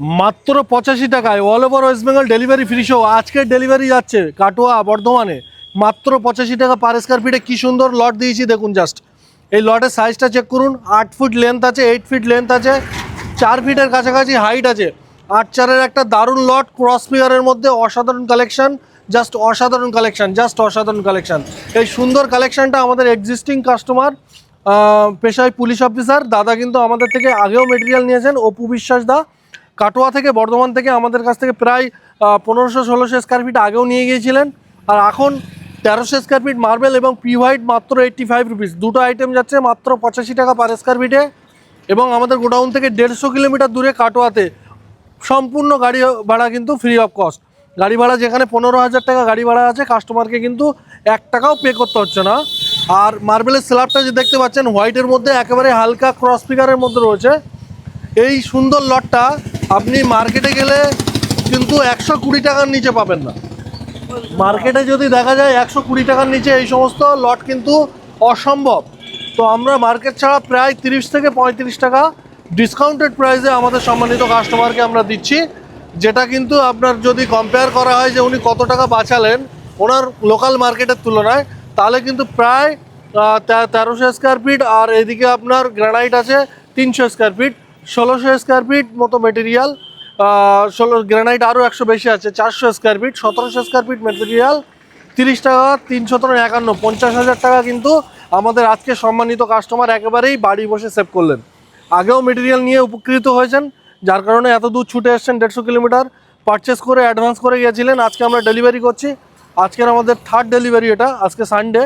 মাত্র 85 টাকায় all over West Bengal delivery free show. আজকের ডেলিভারি যাচ্ছে কাটোয়া বর্ধমানে মাত্র 85 টাকা পার স্কোয়ার ফিটে। কী সুন্দর লট দিয়েছি দেখুন জাস্ট। এই লটের সাইজটা চেক করুন, 8 ফুট লেন্থ আছে, 8 ফিট লেন্থ আছে, 4 ফিটের কাছাকাছি হাইট আছে। 8-4-এর একটা দারুণ লট, ক্রস ফিগারের মধ্যে অসাধারণ কালেকশন, জাস্ট অসাধারণ কালেকশন, জাস্ট অসাধারণ কালেকশন। এই সুন্দর কালেকশনটা আমাদের এক্সিস্টিং কাস্টমার, পেশায় পুলিশ অফিসার দাদা কিন্তু আমাদের থেকে আগেও মেটেরিয়াল নিয়েছেন। অপু বিশ্বাস দা কাটোয়া থেকে, বর্ধমান থেকে আমাদের কাছ থেকে প্রায় 1500-1600 স্কোয়ার ফিট আগেও নিয়ে গিয়েছিলেন। আর এখন 1300 স্কোয়ার ফিট মার্বেল এবং পি হোয়াইট মাত্র 85 রুপিস। দুটো আইটেম যাচ্ছে মাত্র 85 টাকা পার স্কোয়ার ফিটে। এবং আমাদের গোডাউন থেকে 150 কিলোমিটার দূরে কাটোয়াতে সম্পূর্ণ গাড়ি ভাড়া কিন্তু ফ্রি অফ কস্ট। গাড়ি ভাড়া যেখানে 15,000 টাকা গাড়ি ভাড়া আছে, কাস্টমারকে কিন্তু 1 টাকাও পে করতে হচ্ছে না। আর মার্বেলের স্ল্যাবটা যে দেখতে পাচ্ছেন হোয়াইটের মধ্যে একেবারে হালকা ক্রস ফিগারের মধ্যে রয়েছে। এই সুন্দর লটটা আপনি মার্কেটে গেলে কিন্তু 120 টাকার নিচে পাবেন না। মার্কেটে যদি দেখা যায় 120 টাকার নিচে এই সমস্ত লট কিন্তু অসম্ভব। তো আমরা মার্কেট ছাড়া প্রায় 30 থেকে 35 টাকা ডিসকাউন্টেড প্রাইসে আমাদের সম্মানিত কাস্টমারকে আমরা দিচ্ছি, যেটা কিন্তু আপনার যদি কম্পেয়ার করা হয় যে উনি কত টাকা বাঁচালেন ওনার লোকাল মার্কেটের তুলনায়, তাহলে কিন্তু প্রায় 1300 স্কোয়ার ফিট। আর এদিকে আপনার গ্রানাইট আছে 300 স্কোয়ার ফিট, 1600 স্কোয়ার ফিট মতো মেটেরিয়াল। গ্রানাইট আরও 100 বেশি আছে, 400 square feet, 1700 square feet material, 30 টাকা 351, 50,000 টাকা কিন্তু আমাদের আজকে সম্মানিত কাস্টমার একেবারেই বাড়ি বসে সেভ করলেন। আগেও মেটেরিয়াল নিয়ে উপকৃত হয়েছেন, যার কারণে এত দূর ছুটে এসছেন, 150 কিলোমিটার পারচেস করে অ্যাডভান্স করে গিয়েছিলেন। আজকে আমরা ডেলিভারি করছি, আজকের আমাদের থার্ড ডেলিভারি এটা, আজকে সানডে,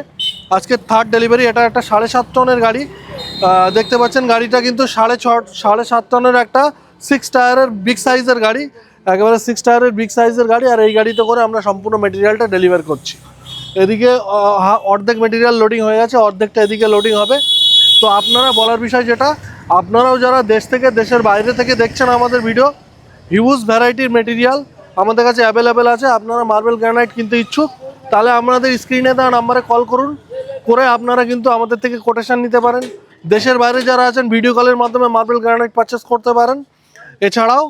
আজকে থার্ড ডেলিভারি। এটা একটা 7.5 টনের গাড়ি, দেখতে পাচ্ছেন গাড়িটা কিন্তু 7.5 টনের একটা 6 টায়ারের বিগ সাইজের গাড়ি, একেবারে 6 টায়ারের বিগ সাইজের গাড়ি। আর এই গাড়িতে করে আমরা সম্পূর্ণ মেটেরিয়ালটা ডেলিভার করছি। এদিকে অর্ধেক মেটেরিয়াল লোডিং হয়ে গেছে, অর্ধেকটা এদিকে লোডিং হবে। তো আপনারা বলার বিষয় যেটা, আপনারাও যারা দেশ থেকে দেশের বাইরে থেকে দেখছেন আমাদের ভিডিও, হিউজ ভ্যারাইটির মেটেরিয়াল আমাদের কাছে অ্যাভেলেবেল আছে। আপনারা মার্বেল গ্রানাইট কিনতে ইচ্ছুক তাহলে আপনাদের স্ক্রিনে দেওয়া নাম্বারে কল করুন, করে আপনারা কিন্তু আমাদের থেকে কোটেশন নিতে পারেন। দেশের বাইরে যারা আছেন ভিডিও কলের মাধ্যমে মার্বেল গ্রানাইট পারচেস করতে পারেন। এছাড়াও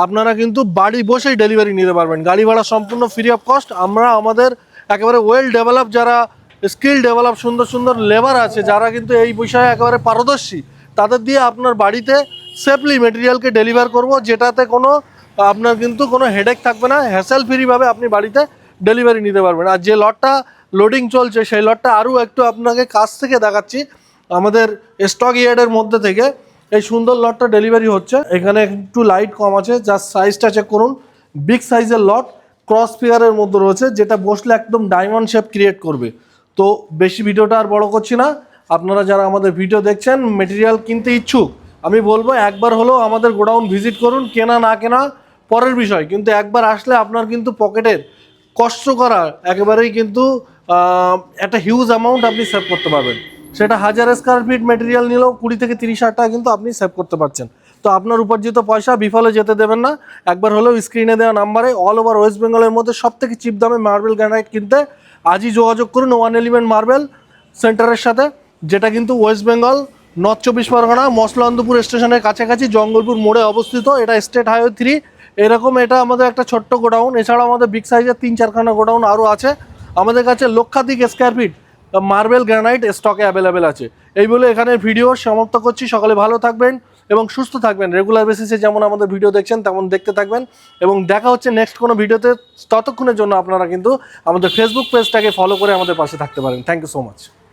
আপনারা কিন্তু বাড়ি বসেই ডেলিভারি নিতে পারবেন, গাড়ি ভাড়া সম্পূর্ণ ফ্রি অফ কস্ট। আমরা আমাদের একেবারে ওয়েল ডেভেলপ, যারা স্কিল ডেভেলপ সুন্দর সুন্দর লেবার আছে, যারা কিন্তু এই বিষয়ে একেবারে পারদর্শী, তাদের দিয়ে আপনার বাড়িতে সেফলি মেটেরিয়ালকে ডেলিভার করব, যেটাতে কোনো আপনার কিন্তু কোনো হেডেক থাকবে না। হ্যাসেল ফ্রিভাবে আপনি বাড়িতে ডেলিভারি নিতে পারবেন। আর যে লটটা লোডিং চলছে সেই লটটা আরও একটু আপনাকে কাছ থেকে দেখাচ্ছি। আমাদের স্টক ইয়ার্ডের মধ্যে থেকে এই সুন্দর লটটা ডেলিভারি হচ্ছে। এখানে একটু লাইট কম আছে, জাস্ট সাইজটা চেক করুন। বিগ সাইজের লট, ক্রস ফিগারের মধ্যে রয়েছে, যেটা বসলে একদম ডায়মন্ড শেপ ক্রিয়েট করবে। তো বেশি ভিডিওটা আর বড় করছি না। আপনারা যারা আমাদের ভিডিও দেখছেন, মেটেরিয়াল কিনতে ইচ্ছুক, আমি বলবো একবার হলেও আমাদের গোডাউন ভিজিট করুন। কেনা না কেনা পরের বিষয়, কিন্তু একবার আসলে আপনার কিন্তু পকেটের কষ্ট করা একেবারেই কিন্তু একটা হিউজ অ্যামাউন্ট আপনি সেভ করতে পারবেন। সেটা 1000 স্কোয়ার ফিট মেটেরিয়াল নিলেও 20 থেকে 30,000 টাকা কিন্তু আপনি সেভ করতে পারছেন। তো আপনার উপার্জিত পয়সা বিফলে যেতে দেবেন না। একবার হলেও স্ক্রিনে দেওয়া নাম্বারে অল ওভার ওয়েস্ট বেঙ্গলের মধ্যে সবথেকে চিপ দামে মার্বেল গ্রানাইট কিনতে আজই যোগাযোগ করুন ওয়ান এলিমেন্ট মার্বেল সেন্টারের সাথে, যেটা কিন্তু ওয়েস্ট বেঙ্গল নর্থ 24 পরগনা মসলান্দপুর স্টেশনের কাছাকাছি জঙ্গলপুর মোড়ে অবস্থিত। এটা স্টেট হাইওয়ে 3। এরকম এটা আমাদের একটা ছোট্ট গোডাউন। এছাড়াও আমাদের বিগ সাইজের 3-4খানা গোডাউন আরও আছে। আমাদের কাছে লক্ষাধিক স্কোয়ার ফিট মার্বেল গ্রানাইট স্টকে অ্যাভেলেবেল আছে। এই বলে এখানে ভিডিও সমাপ্ত করছি। সকলে ভালো থাকবেন এবং সুস্থ থাকবেন। রেগুলার বেসিসে যেমন আমাদের ভিডিও দেখছেন তেমন দেখতে থাকবেন, এবং দেখা হচ্ছে নেক্সট কোনো ভিডিওতে। ততক্ষণের জন্য আপনারা কিন্তু আমাদের ফেসবুক পেজটাকে ফলো করে আমাদের পাশে থাকতে পারেন। Thank you so much.